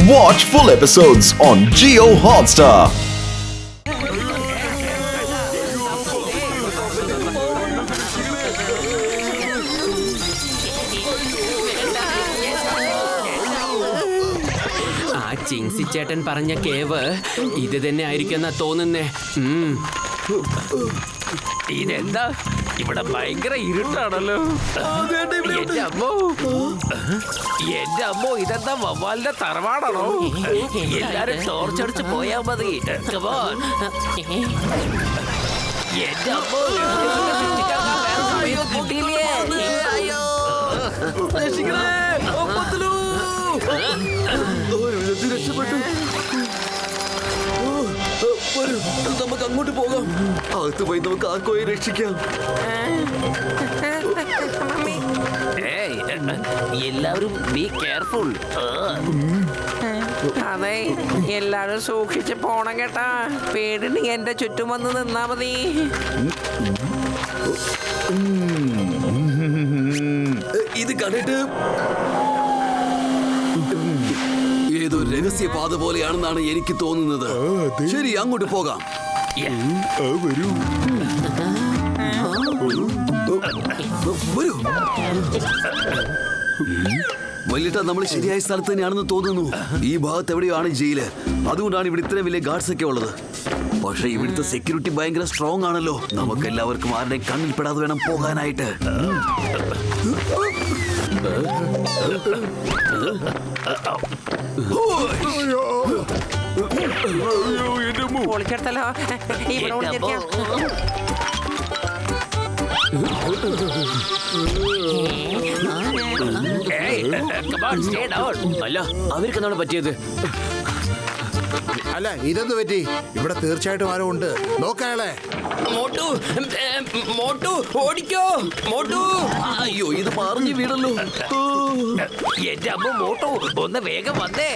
Watch full episodes on Jio Hotstar. ചിങ്സി ചേട്ടൻ പറഞ്ഞ cave ഇത് തന്നെ ആയിരിക്കുന്ന തോന്നുന്നേ. ഇതെന്താ ഇവിടെ ഭയങ്കര ഇരുട്ടാണല്ലോ. എന്റെ അമ്മോ ഇതെന്താ വവ്വാലിന്റെ തറവാടാണോ? എല്ലാരും ടോർച്ചടിച്ച് പോയാ മതി. എന്റെ അമ്മോ രക്ഷപ്പെട്ടു. നമുക്ക് അങ്ങോട്ട് പോകാം. അകത്ത് പോയി നമുക്ക് ആർക്കോയെ രക്ഷിക്കാം. എല്ലാവരും ബി കെയർഫുൾ. അതെ, എല്ലാരും സൂക്ഷിച്ച് പോണം കേട്ടാ. പേടിണ്ടെങ്കിൽ എന്റെ ചുറ്റും വന്ന് നിന്നാ മതി. ഇത് കണ്ടിട്ട് ഏതോ രഹസ്യപാത പോലെയാണെന്നാണ് എനിക്ക് തോന്നുന്നത്. ശരി, അങ്ങോട്ട് പോകാം. വരൂ. വല്യേട്ടാ, നമ്മൾ ശരിയായ സ്ഥലത്ത് തന്നെയാണെന്ന് തോന്നുന്നു. ഈ ഭാഗത്ത് എവിടെയാണ് ജയില്. അതുകൊണ്ടാണ് ഇവിടെ ഇത്രയും വലിയ ഗാർഡ്സ് ഒക്കെ ഉള്ളത്. പക്ഷെ ഇവിടുത്തെ സെക്യൂരിറ്റി ഭയങ്കര സ്ട്രോങ് ആണല്ലോ. നമുക്ക് എല്ലാവർക്കും ആരുടെയും കണ്ണിൽ പെടാതെ വേണം പോകാനായിട്ട്. പൊളിച്ചെടുത്തല്ലോ. അല്ല, അവർക്കെന്താണ് പറ്റിയത്? അല്ല, ഇതെന്ത് പറ്റി? ഇവിടെ തീർച്ചയായിട്ടും ആരോ ഉണ്ട്. നോക്കാളെ. മോട്ടു, മോട്ടു ഓടിക്കോ. മോട്ടു, അയ്യോ, ഇത് പറഞ്ഞു വീണല്ലോ. എന്റെ അമ്മ മോട്ടു, ഒന്ന് വേഗം വന്നേ.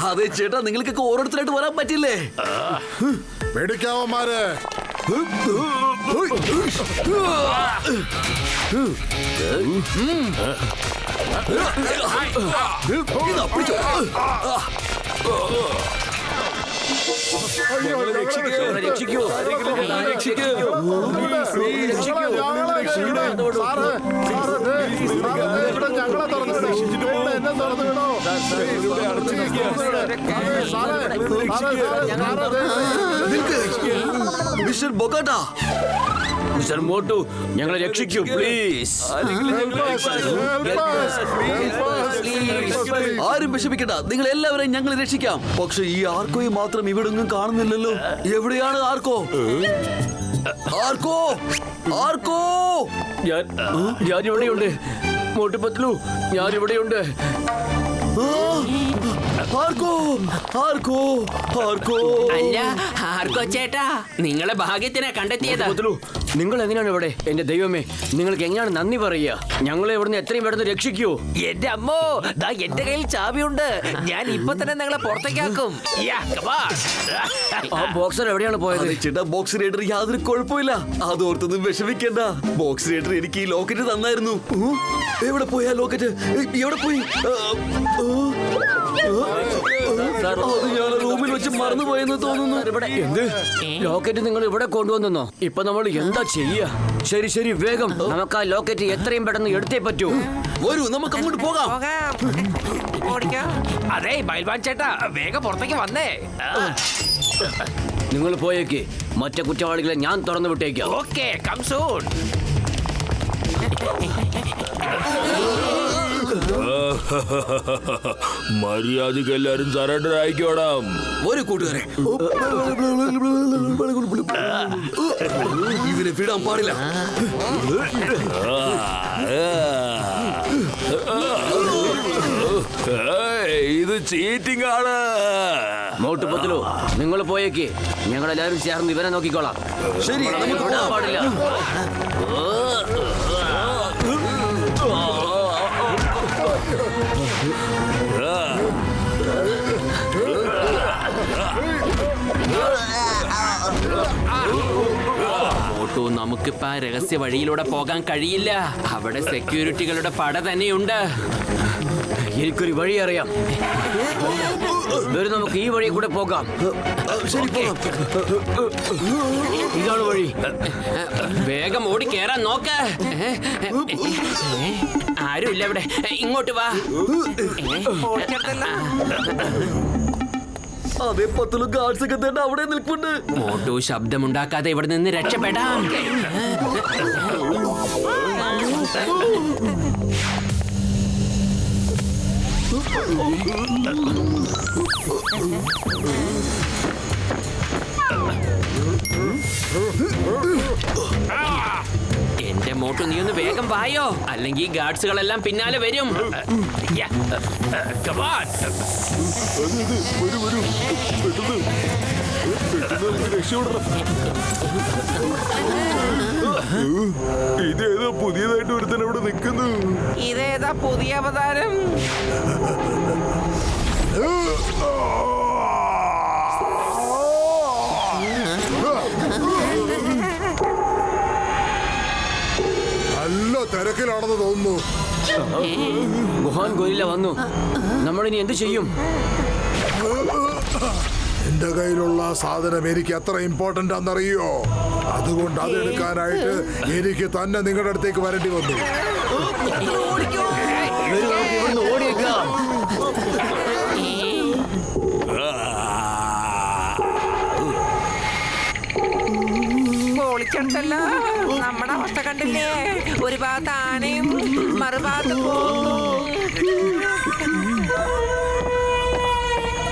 അതെ ചേട്ടാ, നിങ്ങൾക്കൊക്കെ ഓരോരുത്തരായിട്ട് വരാൻ പറ്റില്ലേ? പേടിക്കാവന്മാരെ. രക്ഷിക്കൂ. മിസ്റ്റർ ബൊഗാട്ട, മിസ്റ്റർ മോട്ടു, ഞങ്ങളെ രക്ഷിക്കൂ പ്ലീസ്. ആരും വിഷമിക്കണ്ട, നിങ്ങൾ എല്ലാവരെയും ഞങ്ങൾ രക്ഷിക്കാം. പക്ഷെ ഈ ആർക്കോയെ മാത്രം ഇവിടെ ഒന്നും കാണുന്നില്ലല്ലോ. എവിടെയാണ് ആർക്കോ? ആർക്കോ? ആർക്കോ? ഞാൻ ഇവിടെയുണ്ട്. മോട്ടു പത്ലു, ഞാൻ ഇവിടെയുണ്ട്. ആർക്കോ? ആർക്കോ? ആർക്കോ? അല്ല, ആർക്കോ ചേട്ടാ, നിങ്ങളെ ഭാഗ്യത്തിനെ കണ്ടെത്തിയതാ. നിങ്ങൾ എങ്ങനെയാണ് ഇവിടെ? എന്റെ ദൈവമേ, നിങ്ങൾക്ക് എങ്ങനെയാണ് നന്ദി പറയുക? ഞങ്ങളെ ഇവിടുന്ന് എത്രയും പെട്ടെന്ന് രക്ഷിക്കൂ. എന്റെ അമ്മോ, ദാ എന്റെ കയ്യിൽ ചാവിയുണ്ട്. ഞാൻ ഇപ്പൊ തന്നെ നിങ്ങളെ പുറത്തേക്കാക്കും. ആ ബോക്സർ എവിടെയാണ് പോയത്? ചേട്ടാ, ബോക്സ് റൈഡർ യാതൊരു കുഴപ്പമില്ല. അതോർത്തൊന്നും വിഷമിക്കണ്ട. ബോക്സ് റൈഡർ എനിക്ക് ഈ ലോക്കറ്റ് തന്നായിരുന്നു. എവിടെ പോയാ ലോക്കറ്റ്? എവിടെ പോയി? അത് ഞാൻ റൂമിൽ വെച്ച് മറന്നുപോയെന്ന് തോന്നുന്നു. എന്ത് ലോക്കറ്റ് നിങ്ങൾ ഇവിടെ കൊണ്ടുവന്നോ? ഇപ്പൊ നമ്മൾ എന്താ ചെയ്യാ? ശരി ശരി, വേഗം നമുക്ക് ആ ലോക്കറ്റ് എത്രയും പെട്ടെന്ന് എടുത്തേ പറ്റൂ. വരൂ, നമുക്ക് അങ്ങോട്ട് പോകാം. അതെ ബൈൽവാൻ ചേട്ടാ, വേഗം പുറത്തേക്ക് വന്നേ. നിങ്ങൾ പോയേക്ക്. മറ്റേ കുറ്റവാളികളെ ഞാൻ തുറന്നു വിട്ടേക്കാം. Okay, come soon. മര്യാദക്ക് എല്ലാരും സറണ്ടർ ആയിക്കോടാം. ഒരു കൂട്ടുകാരെ, ഇവരെ വിടാൻ പാടില്ല. ഇത് ചീറ്റിംഗ് ആണ്. മോട്ടു പത്ലു, നിങ്ങൾ പോയേക്ക്. ഞങ്ങളെല്ലാവരും ചേർന്ന് ഇവരെ നോക്കിക്കോളാം. ശരി, നമുക്ക് വിടാൻ പാടില്ല. നമുക്കിപ്പോ ആ രഹസ്യ വഴിയിലൂടെ പോകാൻ കഴിയില്ല. അവിടെ സെക്യൂരിറ്റികളുടെ പട തന്നെയുണ്ട്. എനിക്കൊരു വഴി അറിയാം. വരും, നമുക്ക് ഈ വഴി കൂടെ പോകാം. ഇതാണ് വഴി. വേഗം ഓടി കേറാൻ നോക്ക്. ആരുമില്ല ഇവിടെ. ഇങ്ങോട്ട് വാ. അതേ പത്തുള്ളൂ ഗാർഡ്സ് ഒക്കെ തന്നെ അവിടെ നിൽപ്പുണ്ട്. മോട്ടു ശബ്ദമുണ്ടാക്കാതെ ഇവിടെ നിന്ന് രക്ഷപ്പെടാം. എന്റെ മോട്ടു, നീ ഒന്ന് വേഗം വായോ, അല്ലെങ്കിൽ ഗാർഡ്സുകളെല്ലാം പിന്നാലെ വരും. ഇതേതോ പുതിയതായിട്ട് ഒരുത്തൻ അവിടെ നിൽക്കുന്നു. ഇതേതാ പുതിയ അവതാരം? നല്ല തിരക്കിലാണെന്ന് തോന്നുന്നു. ഗുഹാൻ ഗോരില്ല വന്നു. നമ്മളിനി എന്ത് ചെയ്യും? എന്റെ കയ്യിലുള്ള സാധനം എനിക്ക് എത്ര ഇമ്പോർട്ടന്റ് ആണെന്നറിയോ? അതുകൊണ്ട് അതെടുക്കാനായിട്ട് എനിക്ക് തന്നെ നിങ്ങളുടെ അടുത്തേക്ക് വരേണ്ടി വന്നു. ഇവിടുന്ന് ഓടിയേക്കാം. പൊളിച്ചെടുത്തല്ല. നമ്മുടെ അവസ്ഥ കണ്ടില്ലേ? ഒരു ഭാഗത്ത് ആനയും മറുഭാഗത്ത്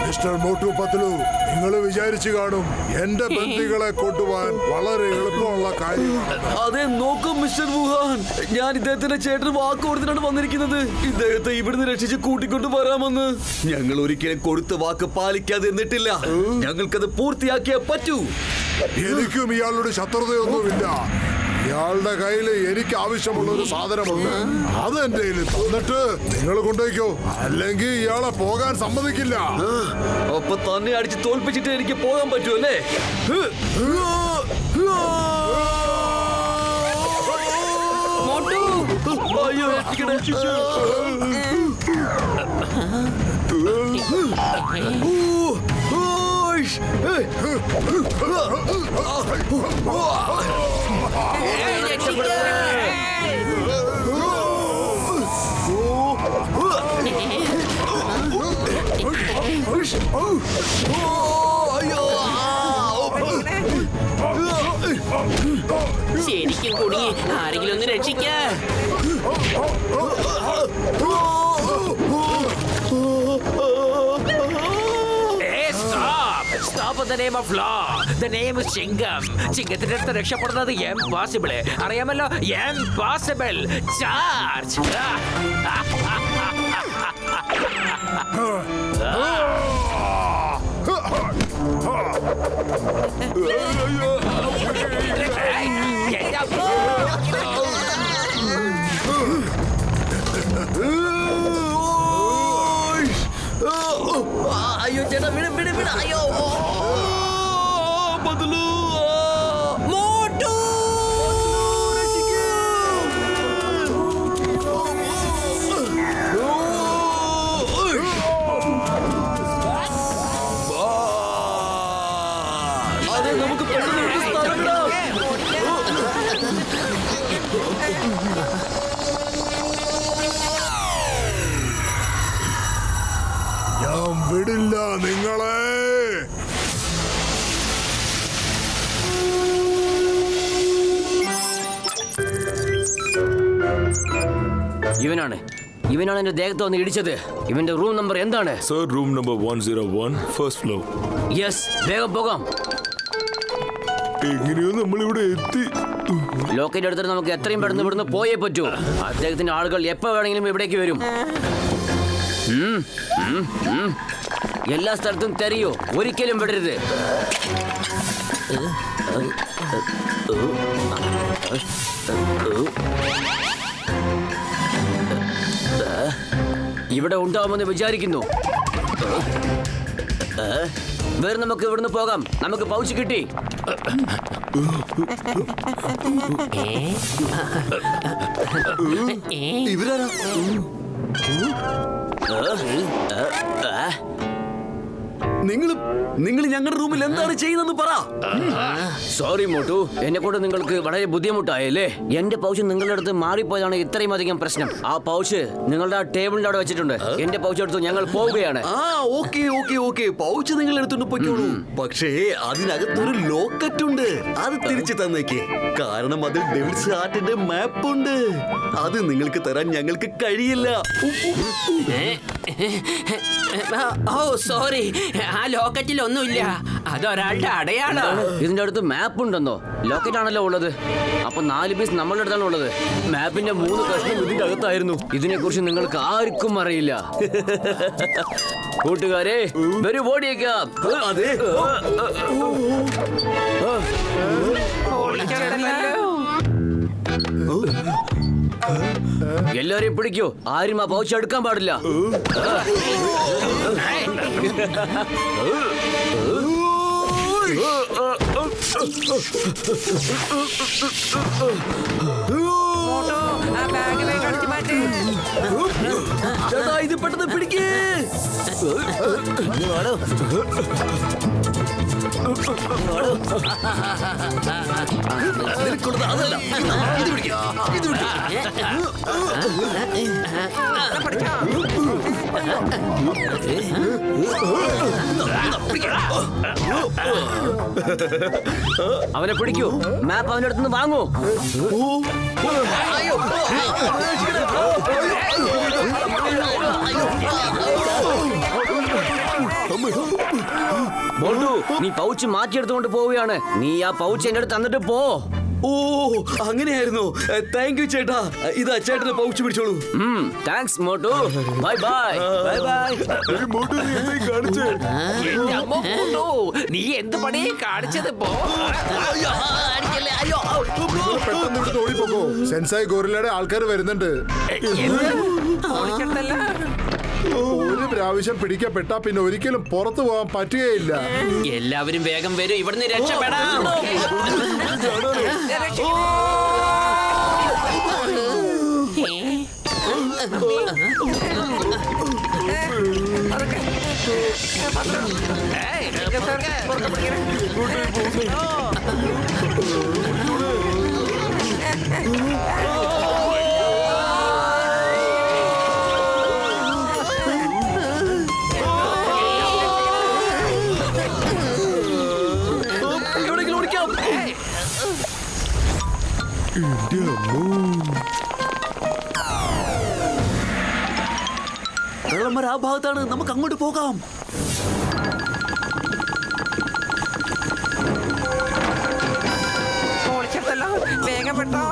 മിസ്റ്റർ മോട്ടു പത്ലു, നിങ്ങൾ വിചാരിച്ചു കാണും എന്റെ ബന്ദികളെ കൊണ്ടുപോകാൻ വളരെ എളുപ്പമുള്ള കാര്യമാണ്. അതെ, നോക്കും മിസ്റ്റർ വുഹാൻ, ഞാൻ ഇദ്ദേഹത്തിന്റെ ചേട്ടന് വാക്ക് കൊടുത്തിട്ടാണ് വന്നിരിക്കുന്നത്. ഇദ്ദേഹത്തെ ഇവിടുന്ന് രക്ഷിച്ച് കൂട്ടിക്കൊണ്ട് വരാമെന്ന്. ഞങ്ങൾ ഒരിക്കലും കൊടുത്ത വാക്ക് പാലിക്കാതിരുന്നിട്ടില്ല. ഞങ്ങൾക്കത് പൂർത്തിയാക്കിയേ പറ്റൂ. എനിക്കും ഇയാളുടെ ശത്രുതയൊന്നുമില്ല. ഇയാളുടെ കയ്യിൽ എനിക്ക് ആവശ്യമുള്ള ഒരു സാധനമുണ്ട്. അത് എന്റെ കയ്യിൽ തന്നിട്ട് നിങ്ങൾ കൊണ്ടുപോയിക്കോ, അല്ലെങ്കിൽ ഇയാളെ പോകാൻ സമ്മതിക്കില്ല. അപ്പൊ തന്നെ അടിച്ച് തോൽപ്പിച്ചിട്ട് എനിക്ക് പോകാൻ പറ്റുമല്ലേ? അയ്യോ, ശരിക്കും കുടുങ്ങി. ആരെങ്കിലും ഒന്ന് രക്ഷിക്ക. Stop in the name of law. The name is Chingam. ചിങ്കത്തിന്റെ അടുത്ത് രക്ഷപ്പെടുന്നത് impossible. അറിയാമല്ലോ, impossible. Charge. അയ്യോ ചേട്ടാ, വിട വിട വിട. അയ്യോ ബദലു. മോട്ടു അതെ, നമുക്ക് പെട്ടെന്ന് ഒരു സ്ഥലം വിടാം. ഞാൻ വിടില്ല നിങ്ങളെ. ഇവനാണ് എന്റെ ദേഹത്ത് വന്ന് ഇടിച്ചത്. ഇവന്റെ റൂം നമ്പർ എന്താണ്? Sir, room number 101, first floor. Yes, വേഗം പോകാം. എങ്ങനെയോ നമ്മളിവിടെ എത്തി. ലോക്കറ്റ് എടുത്തിട്ട് നമുക്ക് എത്രയും പെട്ടെന്ന് ഇവിടുന്ന് പോയേ പറ്റൂ. അദ്ദേഹത്തിന്റെ ആളുകൾ എപ്പോ വേണമെങ്കിലും ഇവിടേക്ക് വരും. എല്ലാ സ്ഥലത്തും തെരയോ, ഒരിക്കലും വിടരുത്. ഇവിടെ ഉണ്ടാവുമെന്ന് വിചാരിക്കുന്നു. വേറെ നമുക്ക് ഇവിടുന്ന് പോകാം. നമുക്ക് പൗച്ച് കിട്ടി. ഇവരാരാ? നിങ്ങൾ ഞങ്ങളുടെ റൂമിൽ എന്താണ് ചെയ്യുന്നതെന്ന് പറ. സോറി മോട്ടു, എന്നെ കൊണ്ട് നിങ്ങൾക്ക് വളരെ ബുദ്ധിമുട്ടായല്ലേ? എന്റെ പൗച്ച് നിങ്ങളുടെ അടുത്ത് മാറിപ്പോയതാണ് ഇത്രയും അധികം പ്രശ്നം. ആ പൗച്ച് നിങ്ങളുടെ ആ ടേബിളിന്റെ അവിടെ വെച്ചിട്ടുണ്ട്. എന്റെ പൗച്ച് എടുത്ത് ഞങ്ങൾ പോവുകയാണ്. ഓക്കെ പൗച്ച് നിങ്ങൾ എടുത്തോണ്ട് പോയിക്കോളൂ. പക്ഷേ അതിനകത്തൊരു ലോക്കറ്റ് ഉണ്ട്. അത് തിരിച്ചു തന്നേക്ക്. കാരണം അതിൽ ഡെവിൾസ് ആർട്ടിന്റെ മാപ്പ് ഉണ്ട്. അത് നിങ്ങൾക്ക് തരാൻ ഞങ്ങൾക്ക് കഴിയില്ല. ഓ സോറി, ആ ലോക്കറ്റിൽ ഒന്നുമില്ല. അതൊരാളുടെ അടയാളം. ഇതിന്റെ അടുത്ത് മാപ്പ് ഉണ്ടെന്നോ? ലോക്കറ്റ് ആണല്ലോ ഉള്ളത്. അപ്പൊ 4 പീസ് നമ്മളുടെ അടുത്താണ് ഉള്ളത്. മാപ്പിന്റെ 3 കഷ്ണം ഇതിന്റെ അകത്തായിരുന്നു. ഇതിനെ കുറിച്ച് നിങ്ങൾക്ക് ആർക്കും അറിയില്ല. കൂട്ടുകാരെ, വരൂ ഓടിയേക്കാം. അതെ, എല്ലാരെയും പിടിക്കൂ. ആരും ആ പൗച്ച് എടുക്കാൻ പാടില്ല. ചേട്ടാ, ഇത് പെട്ടെന്ന് പിടിക്കേ. അതല്ല, ഇത് പിടിക്കാം. ഇത് അവനെ പിടിക്കൂ. മാപ്പ് അവന്റെ അടുത്ത് നിന്ന് വാങ്ങൂ. മോട്ടു, നീ പൗച്ച് മാറ്റിയെടുത്തുകൊണ്ട് പോവുകയാണ്. നീ ആ പൗച്ച് എന്റെ അടുത്ത് തന്നിട്ട് പോ. ഓ, അങ്ങനെയായിരുന്നു. താങ്ക് യു ചേട്ടാ. ഇതാ ചേട്ടന്റെ പൗച്ച് പിടിച്ചോളൂ. Thanks Motu. Bye bye. Bye bye. കാണിച്ചേ. എന്റെ അമ്മ മോട്ടു, നീ എന്ത് പണിയെ കാണിച്ചത്? പോ. പെട്ടെന്ന് ഇവിടുന്ന് ഓടിപ്പോക്കോ. സെൻസായി ഗോറില്ലയുടെ ആൾക്കാർ വരുന്നുണ്ട്. ഓടിക്കണ്ടല്ല. ഒരു പ്രാവശ്യം പിടിക്കപ്പെട്ടാ പിന്നെ ഒരിക്കലും പുറത്തു പോകാൻ പറ്റുകയില്ല. എല്ലാവരും വേഗം വരും, ഇവിടുന്ന് രക്ഷപ്പെടാം. എവിടെയെങ്കിലും ഓടിക്കാം. കള്ളന്മാർ ആ ഭാഗത്താണ്. നമുക്ക് അങ്ങോട്ട് പോകാം. പൊളിച്ചെടുത്തല്ലോ, വേഗം പെട്ടോ.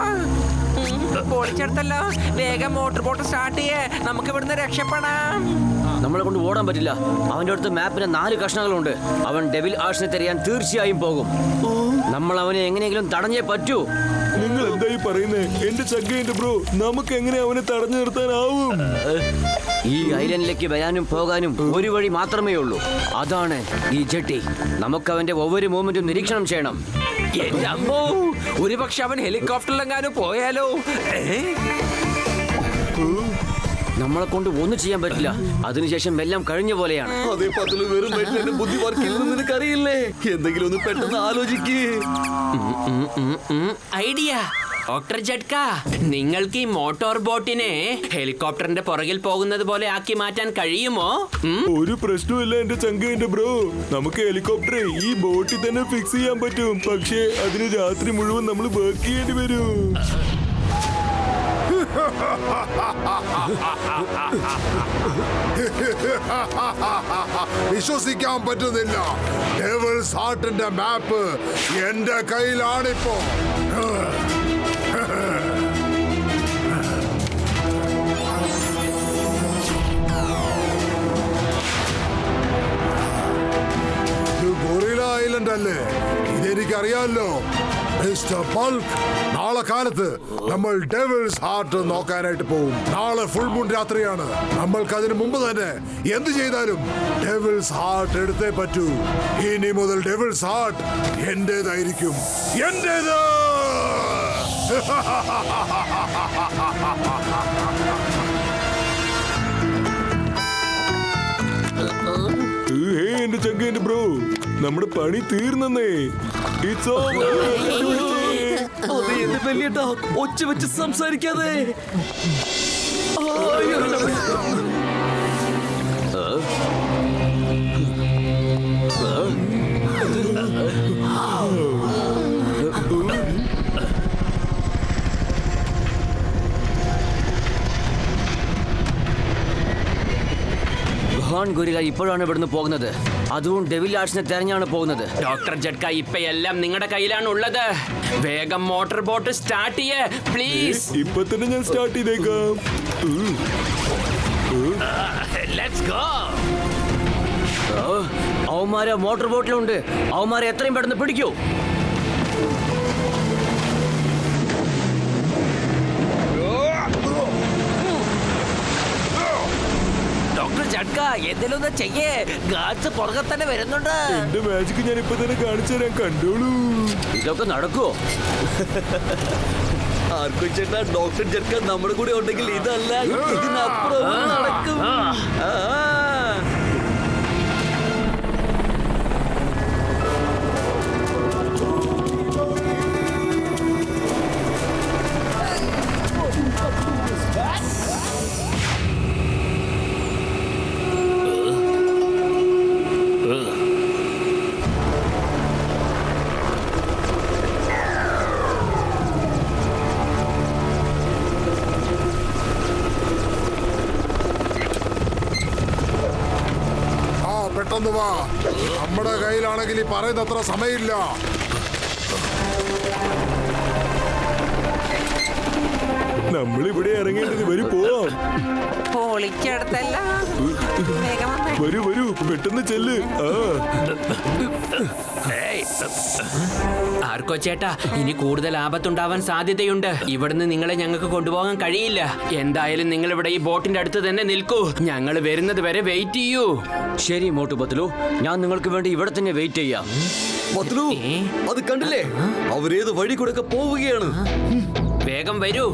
പൊളിച്ചെടുത്തല്ലോ, വേഗം മോട്ടോർ ബോട്ട് സ്റ്റാർട്ട് ചെയ്യേ. നമുക്ക് ഇവിടുന്ന് രക്ഷപ്പെടാം. നമ്മളെ കൊണ്ട് ഓടാൻ പറ്റില്ല. അവന്റെ അടുത്ത് മാപ്പിന് 4 കഷ്ണങ്ങളുണ്ട്. അവൻ ഡെവിൽ ആർട്സിനെ തിരയാൻ തീർച്ചയായും പോകും. നമ്മൾ അവനെ എങ്ങനെയെങ്കിലും തടഞ്ഞേ പറ്റൂ. നിങ്ങൾ എന്തായി പറയുന്നേ? എന്റെ ചങ്കേന്റെ ബ്രോ, നമുക്ക് എങ്ങനെ അവനെ തടഞ്ഞു നിർത്താനാവും? ഈ ഐലൻഡിലേക്ക് വരാനും പോകാനും ഒരു വഴി മാത്രമേ ഉള്ളൂ. അതാണ് ഈ ജെട്ടി. നമുക്ക് അവന്റെ ഒவ்வொரு മൂവ്മെന്റും നിരീക്ഷണം ചെയ്യണം. എന്റെ അമ്മോ, ഒരുപക്ഷെ അവൻ ഹെലികോപ്റ്ററിലെങ്ങാനും പോയാലോ? നമ്മളെ കൊണ്ട് ഒന്നും ചെയ്യാൻ പറ്റില്ല. അതിനുശേഷം എല്ലാം കഴിഞ്ഞ പോലെയാണ്. അതേ പത്തില് വെറും വയറ്റിൽ എന്റെ ബുദ്ധി വർക്കില്ലെന്ന് നിനക്കറിയില്ലേ? എന്തെങ്കിലും ഒന്ന് പെട്ടെന്ന് ആലോചിക്കേ. ഐഡിയ. ഡോക്ടർ ജഡ്ക, നിങ്ങൾക്ക് ഈ മോട്ടോർ ബോട്ടിനെ ഹെലികോപ്റ്ററിന്റെ പുറകിൽ പോകുന്നത് പോലെ ആക്കി മാറ്റാൻ കഴിയുമോ? ഒരു പ്രശ്നമില്ല എന്റെ ചങ്കേന്റെ ബ്രോ. നമുക്ക് ഹെലികോപ്റ്ററെ ഈ ബോട്ടിൽ തന്നെ ഫിക്സ് ചെയ്യാൻ പറ്റും. പക്ഷേ അതിന് രാത്രി മുഴുവൻ നമ്മൾ വർക്ക് ചെയ്യേണ്ടി വരും. വിശ്വസിക്കാൻ പറ്റുന്നില്ല. ഡെവിൾസ് ആർട്ടിന്റെ മാപ്പ് എന്റെ കയ്യിലാണിപ്പോ. ഇത് ഗോറില്ല ഐലൻഡ് അല്ലേ? ഇതെനിക്കറിയാമല്ലോ. മിസ്റ്റർ ബൾക്ക്, നാളെ കാലത്ത് നമ്മൾ ഡെവിൾസ് ഹാർട്ട് നോക്കാനായിട്ട് പോകും. നാളെ ഫുൾ മൂൺ രാത്രിയാണ്. നമ്മൾക്ക് അതിന് മുമ്പ് തന്നെ എന്ത് ചെയ്താലും ഡെവിൾസ് ഹാർട്ട് എടുത്തേ പറ്റൂ. ഇനി മുതൽ ഡെവിൾസ് ഹാർട്ട് എന്റേതായിരിക്കും. എന്റേത്. എന്റെ ചങ്ക എന്റെ ബ്രോ, നമ്മുടെ പണി തീർന്നേ. It's over. വലിയേട്ടാ ഒച്ച വെച്ച് സംസാരിക്കാതെ. ഗൊരില്ല ഇപ്പോഴാണ് ഇവിടുന്ന് പോകുന്നത്. അതും ഡെവിൽ ആർട്സിനെ തെരഞ്ഞാണ് പോകുന്നത്. ഡോക്ടർ ജഡ്ക, ഇപ്പൊ എല്ലാം നിങ്ങളുടെ കയ്യിലാണ് ഉള്ളത്. വേഗം മോട്ടോർ ബോട്ട് സ്റ്റാർട്ട് ചെയ്യേ പ്ലീസ്. ഇപ്പൊ തന്നെ ഞാൻ സ്റ്റാർട്ട് ചെയ്തേക്കാം. Let's go. അവന്മാരെ മോട്ടോർ ബോട്ടിലുണ്ട്. അവന്മാരെ എത്രയും പെട്ടെന്ന് പിടിക്കൂ. ഡോക്ടർ ജഡ്ക, എന്തെങ്കിലും ഒന്ന് ചെയ്യേ. ഗാർഡ്സ് പുറകെ തന്നെ വരുന്നുണ്ട്. എന്റെ മാജിക് ഞാൻ ഇപ്പൊ തന്നെ കാണിച്ചു തരാൻ, കണ്ടോളൂ. ഇതൊക്കെ നടക്കുവോ? ആർക്കും ചേട്ടാ, ഡോക്ടർ ജഡ്ക നമ്മുടെ കൂടെ ഉണ്ടെങ്കിൽ ഇതല്ല ഇതിനപ്പുറം നടക്കും. പെട്ടെന്ന് വാ. നമ്മുടെ കയ്യിലാണെങ്കിൽ ഈ പറയുന്ന അത്ര സമയമില്ല. നമ്മളിവിടെ ഇറങ്ങേണ്ടത്. വരൂ പോവാം. പൊളിക്കടുത്തല്ല. വരൂ വരൂ, പെട്ടെന്ന് ചെല്ല്. ആർക്കോ ചേട്ടാ, ഇനി കൂടുതൽ ആപത്തുണ്ടാവാൻ സാധ്യതയുണ്ട്. ഇവിടുന്ന് നിങ്ങളെ ഞങ്ങൾക്ക് കൊണ്ടുപോകാൻ കഴിയില്ല. എന്തായാലും നിങ്ങൾ ഇവിടെ ഈ ബോട്ടിന്റെ അടുത്ത് തന്നെ നിൽക്കൂ. ഞങ്ങൾ വരുന്നത് വരെ വെയിറ്റ് ചെയ്യൂ. ശരി മോട്ടു പത്ലു, ഞാൻ നിങ്ങൾക്ക് വേണ്ടി ഇവിടെ തന്നെ വെയിറ്റ് ചെയ്യാം. പത്ലു, അത് കണ്ടില്ലേ? അവരേത് വഴി കൂടെ ഒക്കെ പോവുകയാണ്. വേഗം വരൂ.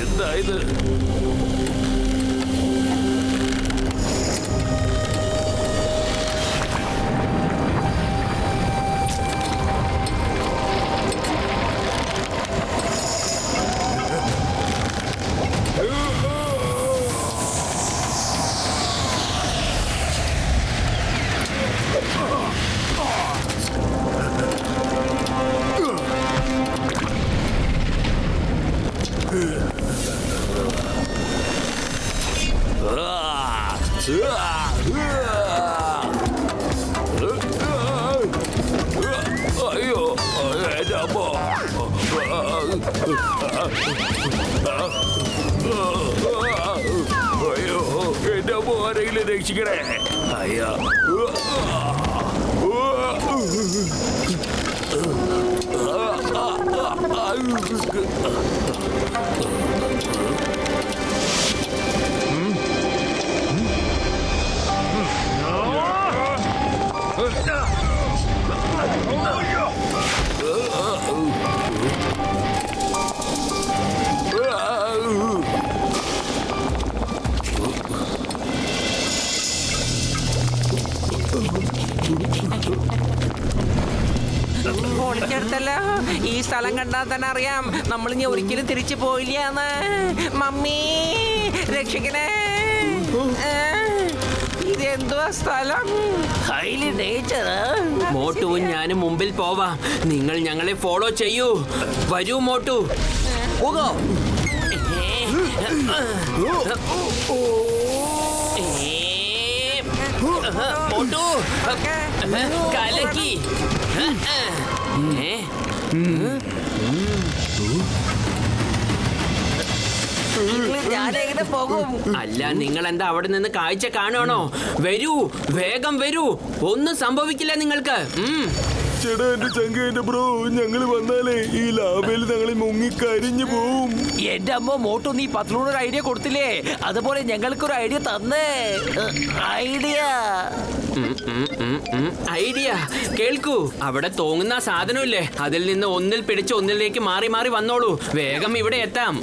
എന്തായത്? അയ്യോ, എന്റെ അമ്മ. അയ്യോ, എന്റെ അമ്മ, ആരെങ്കിലും രക്ഷിക്കണേ. അയ്യോ. സ്ഥലം കണ്ടാൽ തന്നെ അറിയാം നമ്മൾ ഇനി ഒരിക്കലും തിരിച്ചു പോയില്ലാന്ന്. മമ്മി രക്ഷിക്കണേ. ഇതെന്തുവാ സ്ഥലം? Highly danger. മോട്ടുവും ഞാനും മുമ്പിൽ പോവാം. നിങ്ങൾ ഞങ്ങളെ ഫോളോ ചെയ്യൂ. വരൂ മോട്ടു. പോകാം. മോട്ടു കലക്കി. ഞാനെങ്ങനെ പോകും? അല്ല, നിങ്ങൾ എന്താ അവിടെ നിന്ന് കാഴ്ച കാണുവാണോ? വരൂ, വേഗം വരൂ. ഒന്നും സംഭവിക്കില്ല നിങ്ങൾക്ക്. ചേട്ടാ എന്റെ ചങ്ക എന്റെ ബ്രോ, ഞങ്ങള് വന്നാലേ ഈ ലാവയിൽ ഞങ്ങളെ മുങ്ങി കരിഞ്ഞു പോവും. എന്റെ അമ്മ മോട്ടു, നീ പത്ലൂണൊരു ഐഡിയ കൊടുത്തില്ലേ? അതുപോലെ ഞങ്ങൾക്കൊരു ഐഡിയ തന്നേ. ഐഡിയ കേൾക്കൂ. അവിടെ തോന്നുന്ന സാധനമില്ലേ, അതിൽ നിന്ന് ഒന്നിൽ പിടിച്ച് ഒന്നിലേക്ക് മാറി മാറി വന്നോളൂ. വേഗം ഇവിടെ എത്താം.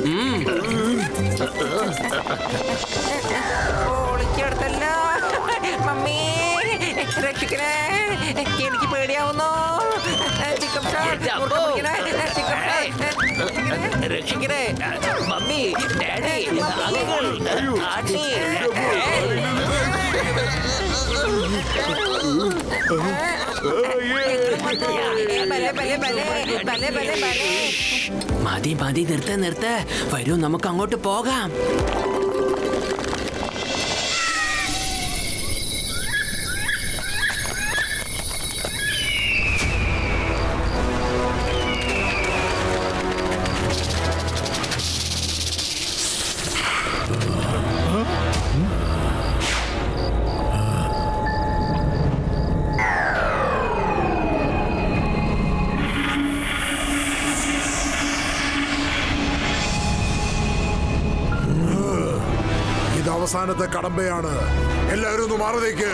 മമ്മി രക്ഷിക്കണേ, എനിക്ക് പേടിയാവുന്നു. രക്ഷിക്കണേ മമ്മി, ഡാഡി, ആട്ടി. മതി മതി, നിർത്ത്. വരൂ, നമുക്ക് അങ്ങോട്ട് പോകാം. അവസാനത്തെ കടമ്പയാണ്. എല്ലാവരും ഒന്ന് മാറിലേക്ക്.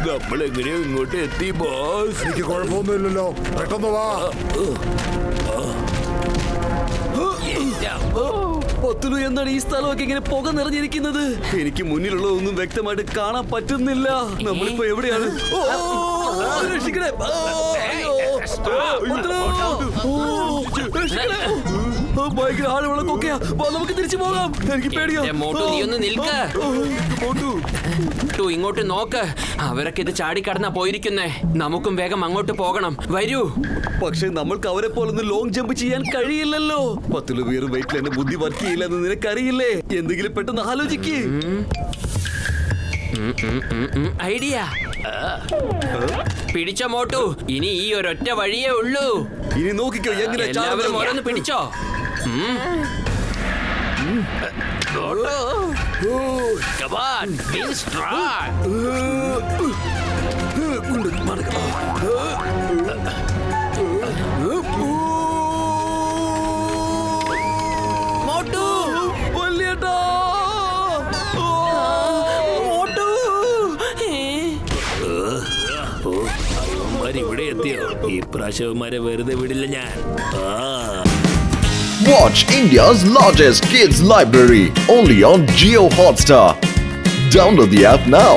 നമ്മളെങ്ങനെയോ ഇങ്ങോട്ട് എത്തി ബോസ്. എനിക്ക് കുഴപ്പമൊന്നുമില്ലല്ലോ, പെട്ടെന്ന് വാ. പത്തുലു, എന്താണ് ഈ സ്ഥലമൊക്കെ ഇങ്ങനെ പുക നിറഞ്ഞിരിക്കുന്നത്? എനിക്ക് മുന്നിലുള്ളതൊന്നും വ്യക്തമായിട്ട് കാണാൻ പറ്റുന്നില്ല. നമ്മളിപ്പോ എവിടെയാണ്? രക്ഷിക്കണേ. ഭയങ്കര ആളുകളൊക്കെയാ. നമുക്ക് തിരിച്ചു പോകാം. എനിക്ക് പേടിയാ. മോട്ടു, നീ ഒന്ന് നിൽക്ക്. ഇങ്ങോട്ട് നോക്ക്. അവരൊക്കെ ഇത് ചാടിക്കടന്നാ പോയിരിക്കുന്നേ. നമുക്കും വേഗം അങ്ങോട്ട് പോകണം. വരൂ. പക്ഷെ നമ്മൾക്ക് അവരെ പോലൊന്ന് ലോങ് ജമ്പ് ചെയ്യാൻ കഴിയില്ലല്ലോ. പത്തുലു വീറും വെയിറ്റിൽ എന്റെ ബുദ്ധി വർക്ക് ചെയ്യില്ലെന്ന് നിനക്കറിയില്ലേ? എന്തെങ്കിലും പെട്ടെന്ന് ആലോചിക്ക്. ഐഡിയ പിടിച്ചോ മോട്ടു. ഇനി ഈ ഒരൊറ്റ വഴിയേ ഉള്ളൂ. ഇനി നോക്കിക്കോ എങ്ങനെ എല്ലാവരും ഓരോന്ന് പിടിച്ചോ. Come on, be strong. Motu, വല്യേട്ടാ. Motu. ഇവിടെ എത്തിയോ? ഈ പ്രാവശ്യവന്മാരെ വെറുതെ വിടില്ല ഞാൻ. Watch India's largest kids library only on Jio Hotstar. Download the app now.